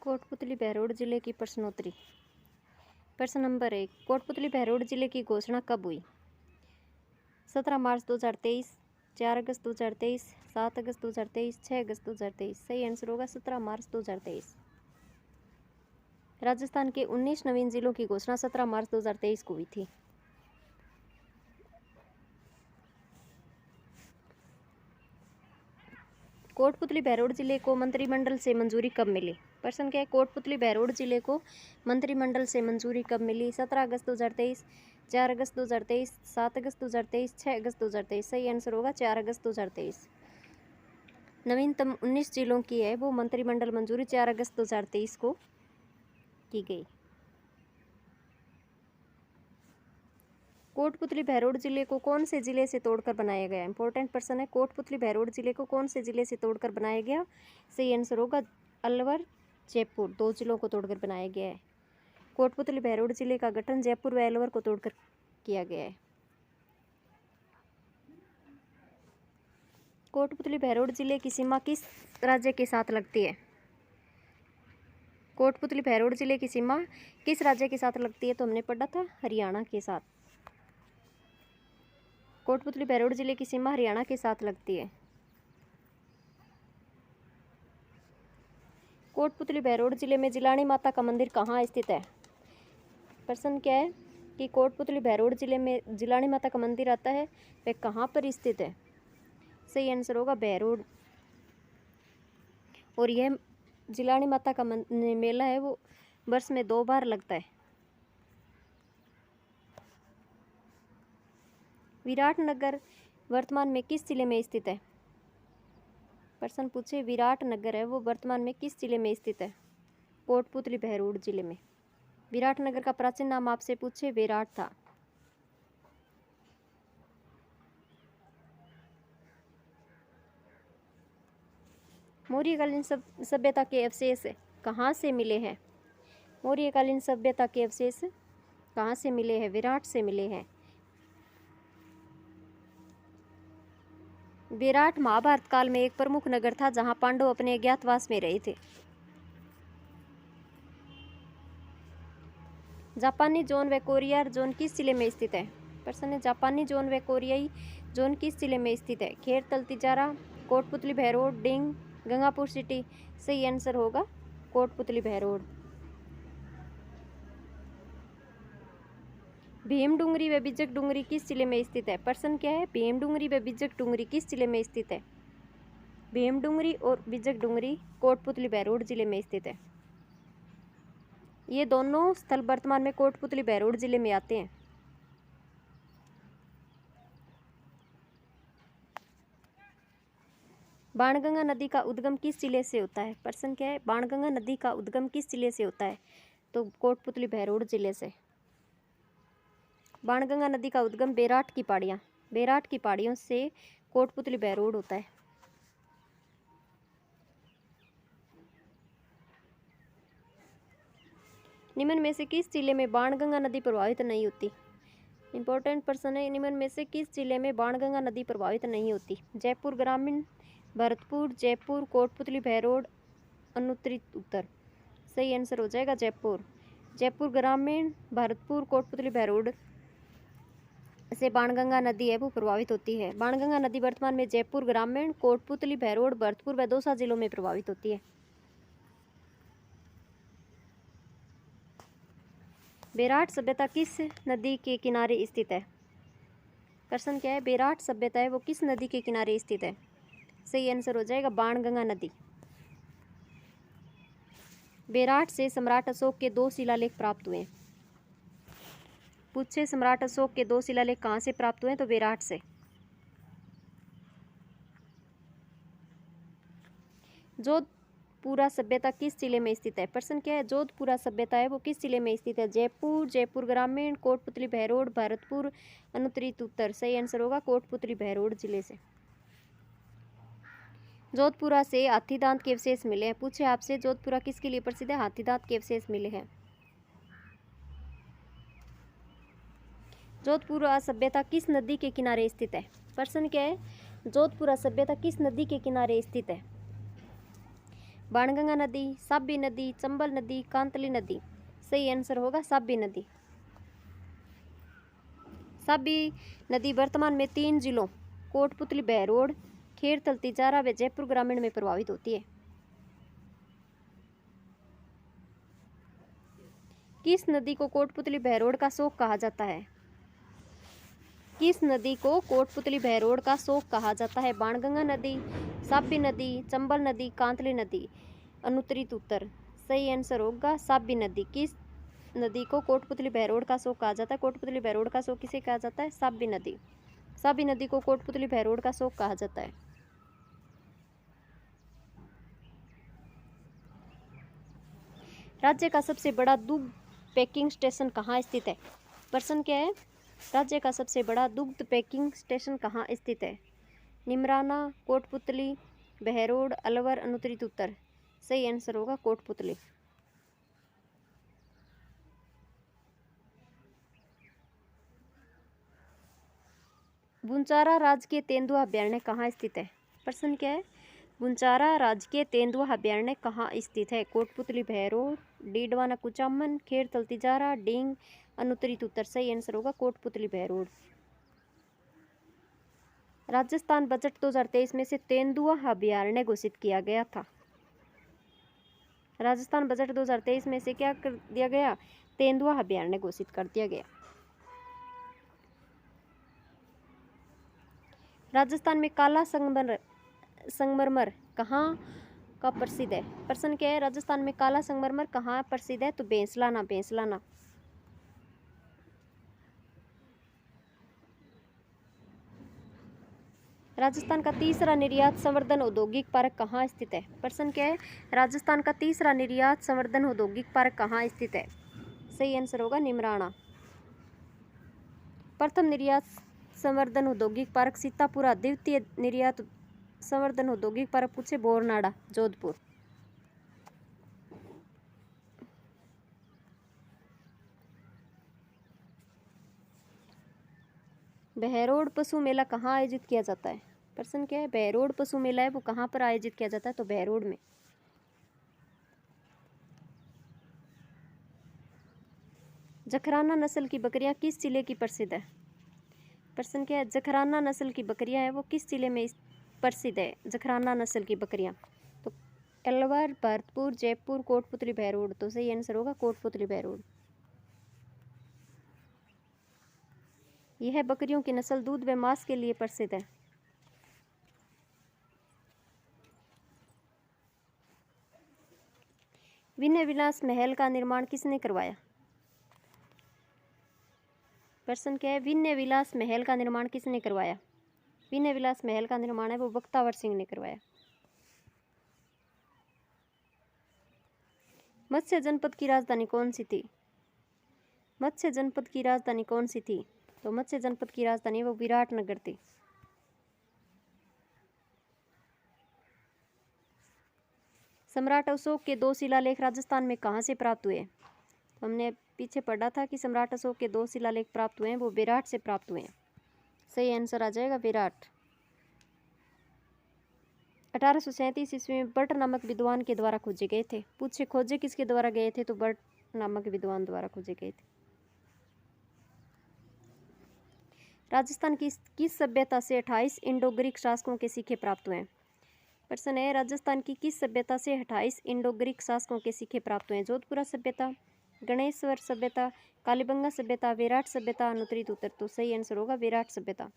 कोटपुतली बहरोड जिले की प्रश्नोत्तरी। प्रश्न नंबर 1, कोटपुतली बहरोड जिले की घोषणा कब हुई? 17 मार्च 2023, 4 अगस्त 2023, 7 अगस्त 2023, 6 अगस्त 2023। सही आंसर होगा 17 मार्च 2023। राजस्थान के 19 नवीन जिलों की घोषणा 17 मार्च 2023 को हुई थी। कोटपुतली बहरोड जिले को मंत्रिमंडल से मंजूरी कब मिली? प्रश्न क्या है? कोटपुतली बहरोड जिले को मंत्रिमंडल से मंजूरी कब मिली? 17 अगस्त 2023, 4 अगस्त 2023, 7 अगस्त 2023, 6 अगस्त 2023। सही आंसर होगा 4 अगस्त 2023। नवीनतम 19 जिलों की है वो मंत्रिमंडल मंजूरी 4 अगस्त 2023 को की गई। कोटपुतली बहरोड जिले को कौन से जिले से तोड़कर बनाया गया? इंपॉर्टेंट प्रश्न है। कोटपुतली बहरोड जिले को कौन से जिले से तोड़कर बनाया गया? सही आंसर होगा अलवर, जयपुर, 2 जिलों को तोड़कर बनाया गया है। कोटपुतली बहरोड जिले का गठन जयपुर व अलवर को तोड़कर किया गया है। कोटपुतली बहरोड जिले की सीमा किस राज्य के साथ लगती है? कोटपुतली बहरोड जिले की सीमा किस राज्य के साथ लगती है? तो हमने पढ़ा था हरियाणा के साथ। कोटपुतली बहरोड जिले की सीमा हरियाणा के साथ लगती है। कोटपुतली बहरोड जिले में जिलानी माता का मंदिर कहाँ स्थित है? प्रश्न क्या है कि कोटपुतली बहरोड जिले में जिलानी माता का मंदिर आता है, वह कहाँ पर स्थित है? सही आंसर होगा बहरोड। और यह जिलानी माता का मेला है वो वर्ष में 2 बार लगता है। विराटनगर वर्तमान में किस जिले में स्थित है? प्रश्न पूछे विराटनगर है वो वर्तमान में किस जिले में स्थित है? कोटपुतली बहरोड जिले में। विराटनगर का प्राचीन नाम आपसे पूछे विराट था। मौर्यकालीन सभ्यता के अवशेष कहाँ से मिले हैं? मौर्यकालीन सभ्यता के अवशेष कहाँ से मिले हैं? विराट से मिले हैं। विराट महाभारत काल में एक प्रमुख नगर था जहां पांडव अपने अज्ञातवास में रहे थे। जापानी जोन व कोरियाई जोन किस जिले में स्थित है? प्रश्न है जापानी जोन व कोरियाई जोन किस जिले में स्थित है? खेर, तिजारा, कोटपुतली बहरोड, डिंग, गंगापुर सिटी। सही आंसर होगा कोटपुतली बहरोड। भीमडुंगरी व बिजक डुंगरी किस जिले में स्थित है? प्रश्न क्या है? भीमडुंगरी व बिजक डुंगरी किस जिले में स्थित है? भीमडुंगरी और बिजक डुंगरी कोटपुतली बहरोड जिले में स्थित है। ये दोनों स्थल वर्तमान में कोटपुतली बहरोड जिले में आते हैं। बाणगंगा नदी का उद्गम किस जिले से होता है? प्रश्न क्या है? बाणगंगा नदी का उद्गम किस जिले से होता है? तो कोटपुतली बहरोड जिले से। बाणगंगा नदी का उद्गम बेराट की पहाड़ियों से कोटपुतली बहरोड होता है। निम्न में से किस जिले में बाणगंगा नदी प्रभावित नहीं होती? इंपॉर्टेंट प्रश्न है। निम्न में से किस जिले में बाणगंगा नदी प्रभावित नहीं होती? जयपुर ग्रामीण, भरतपुर, जयपुर, कोटपुतली बहरोड, अनुत्तरित उत्तर। सही आंसर हो जाएगा जयपुर। जयपुर ग्रामीण, भरतपुर, कोटपुतली बहरोड से बाणगंगा नदी है वो प्रभावित होती है। बाणगंगा नदी वर्तमान में जयपुर ग्रामीण, कोटपुतली बहरोड, भरतपुर व दौसा जिलों में प्रभावित होती है। बेराट सभ्यता किस नदी के किनारे स्थित है? प्रश्न क्या है? बेराट सभ्यता है वो किस नदी के किनारे स्थित है? सही आंसर हो जाएगा बाणगंगा नदी। बेराट से सम्राट अशोक के 2 शिलालेख प्राप्त हुए। पूछे सम्राट अशोक के 2 शिलालेख कहाँ से प्राप्त हुए? तो बेराट से। जोधपुरा सभ्यता किस जिले में स्थित है? प्रश्न क्या है? जोधपुरा सभ्यता है वो किस जिले में स्थित है? जयपुर, जयपुर ग्रामीण, कोटपुतली बहरोड, भरतपुर, अनुत्तरित उत्तर। सही आंसर होगा कोटपुतली बहरोड जिले से। जोधपुरा से हाथीदांत के अवशेष मिले हैं। पूछे आपसे जोधपुरा किसके लिए प्रसिद्ध है? हाथीदांत के अवशेष मिले हैं। जोधपुरा सभ्यता किस नदी के किनारे स्थित है? प्रश्न क्या है? जोधपुरा सभ्यता किस नदी के किनारे स्थित है? बाणगंगा नदी, साबी नदी, चंबल नदी, कांतली नदी। सही आंसर होगा साबी नदी। साबी नदी वर्तमान में 3 जिलों कोटपुतली, बहरोड, खेड़तल, तिजारा व जयपुर ग्रामीण में प्रवाहित होती है। किस नदी को कोटपुतली बहरोड का शोक कहा जाता है? किस नदी को कोटपुतली बहरोड का शोक कहा जाता है? बाणगंगा नदी, साबी नदी, चंबल नदी, कांतली नदी। अनुत्तरित उत्तर सही आंसर होगा साबी नदी। किस नदी को कोटपुतली बहरोड का शोक कहा जाता है? कोटपुतली बहरोड का शोक किसे कहा जाता है? साबी नदी। साबी नदी को कोटपुतली बहरोड का शोक कहा जाता है। राज्य का सबसे बड़ा दुग्ध पैकिंग स्टेशन कहाँ स्थित है? प्रश्न क्या है? राज्य का सबसे बड़ा दुग्ध पैकिंग स्टेशन कहाँ स्थित है? निमराना, कोटपुतली, बहरोड, अलवर। अनुत्तरित उत्तर सही आंसर होगा कोटपुतली। बुंचारा राजकीय तेंदुआ अभयारण्य कहाँ स्थित है? प्रश्न क्या है? बुंचारा राजकीय तेंदुआ अभयारण्य कहाँ स्थित है? कोटपुतली, बहरोड, डीडवाना, कुचामन, खेड़तल, तिजारा, डींग। अनुत्तरित उत्तर सही आंसर होगा कोटपुतली, बहरोड। राजस्थान बजट 2023 में से तेंदुआ अभयारण्य घोषित किया गया था। राजस्थान बजट 2023 में से क्या कर दिया गया? तेंदुआ अभयारण्य घोषित कर दिया गया। राजस्थान में काला संगमरमर कहाँ का प्रसिद्ध है? प्रश्न क्या है? राजस्थान में काला संगमरमर कहाँ प्रसिद्ध है? तो भैंसलाना, भैंसलाना। राजस्थान का तीसरा निर्यात संवर्धन औद्योगिक पार्क कहाँ स्थित है? प्रश्न क्या है? राजस्थान का तीसरा निर्यात संवर्धन औद्योगिक पार्क कहाँ स्थित है? सही आंसर होगा निमराना। प्रथम निर्यात संवर्धन औद्योगिक पार्क सीतापुरा। द्वितीय निर्यात संवर्धन औद्योगिक पार्क पूछे बोरनाड़ा, जोधपुर। बहरोड पशु मेला कहाँ आयोजित किया जाता है? प्रश्न क्या है? बहरोड पशु मेला है वो कहाँ पर आयोजित किया जाता है? तो बहरोड में। जखराना नस्ल की बकरियां किस जिले की प्रसिद्ध है? प्रश्न क्या है? जखराना नस्ल की बकरियां है वो किस जिले में प्रसिद्ध है? जखराना नस्ल की बकरियां तो अलवर, भरतपुर, जयपुर, कोटपुतली, बहरोड। तो सही आंसर होगा कोटपुतली, बहरोड। यह बकरियों की नस्ल दूध व मांस के लिए प्रसिद्ध है। विनय विलास महल का निर्माण किसने करवाया? प्रश्न क्या है? विनय विलास महल का निर्माण किसने करवाया? विनय विलास महल का निर्माण है वो बख्तावर सिंह ने करवाया। मत्स्य जनपद की राजधानी कौन सी थी? मत्स्य जनपद की राजधानी कौन सी थी? तो मत्स्य जनपद की राजधानी वो विराटनगर थी। सम्राट अशोक के 2 शिलालेख राजस्थान में कहाँ से प्राप्त हुए? तो हमने पीछे पढ़ा था कि सम्राट अशोक के 2 शिलालेख प्राप्त हुए हैं वो विराट से प्राप्त हुए हैं। सही आंसर आ जाएगा विराट। 1837 ईस्वी में बट नामक विद्वान के द्वारा खोजे गए थे। पूछे खोजे किसके द्वारा गए थे? तो बट नामक विद्वान द्वारा खोजे गए थे। राजस्थान की किस सभ्यता से 28 इंडो ग्रीक शासकों के सिक्के प्राप्त हुए? प्रश्न है राजस्थान की किस सभ्यता से 28 इंडो ग्रीक शासकों के सिक्के प्राप्त हुए? जोधपुरा सभ्यता, गणेश्वर सभ्यता, कालीबंगा सभ्यता, विराट सभ्यता। अनुत्तरित उत्तर तो सही आंसर होगा विराट सभ्यता।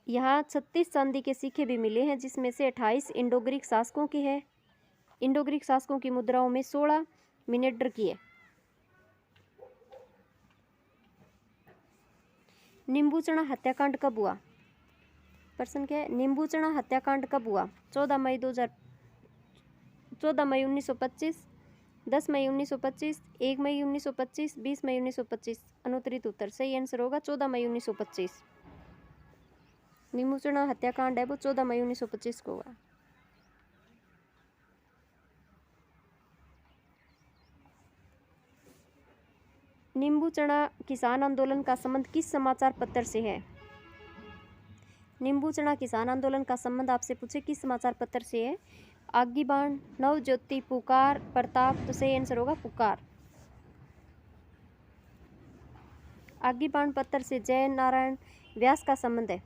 यहाँ 36 चांदी के सिक्के भी मिले हैं जिसमें से 28 इंडो ग्रीक शासकों की है। इंडो ग्रीक शासकों की मुद्राओं में 16 मिनेड्र की है। नींबूचना हत्याकांड कब हुआ? प्रश्न क्या है? नींबूचना हत्याकांड कब हुआ? 14 मई 1925, 10 मई 1925, 1 मई 1925, 20 मई 1925। अनुत्तरित उत्तर सही आंसर होगा 14 मई 1925। नींबूचना हत्याकांड है वो 14 मई 1925 को हुआ। नींबूचना किसान आंदोलन का संबंध किस समाचार पत्र से है? नींबू चना किसान आंदोलन का संबंध आपसे पूछे किस समाचार पत्र से है? आगी बाण, नव ज्योति, पुकार, प्रताप। तो सही आंसर होगा पुकार। आगी बाण पत्र से जय नारायण व्यास का संबंध है।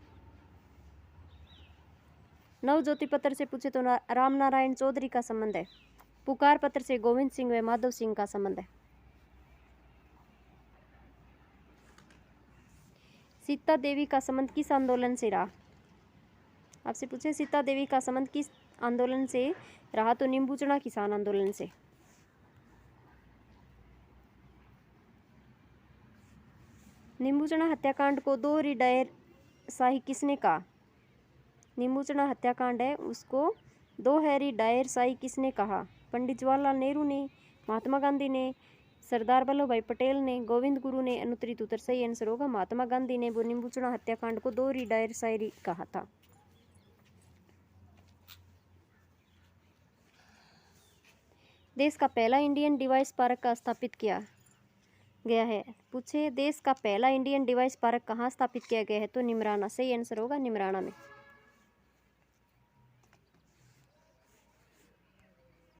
नव ज्योति पत्र से पूछे तो राम नारायण चौधरी का संबंध है। पुकार पत्र से गोविंद सिंह व माधव सिंह का संबंध है। सीता देवी का संबंध किस आंदोलन से रहा? आपसे पूछे सीता देवी का संबंध किस आंदोलन से रहा? तो नींबू चना किसान आंदोलन से। नींबू चना हत्याकांड को दोहरी डायर शाही किसने कहा? नींबू चना हत्याकांड है उसको दोहरी डायर शाही किसने कहा? पंडित जवाहरलाल नेहरू ने, महात्मा गांधी ने, सरदार वल्लभ भाई पटेल ने, गोविंद गुरु ने। अनुत्तरित उत्तर सही आंसर होगा महात्मा गांधी ने वो नींबू चना हत्याकांड को दोहरी डायर शायरी कहा था। देश का पहला इंडियन डिवाइस पार्क का स्थापित किया गया है। पूछे देश का पहला इंडियन डिवाइस पार्क कहाँ स्थापित किया गया है? तो निमराना। सही आंसर होगा निमराना में।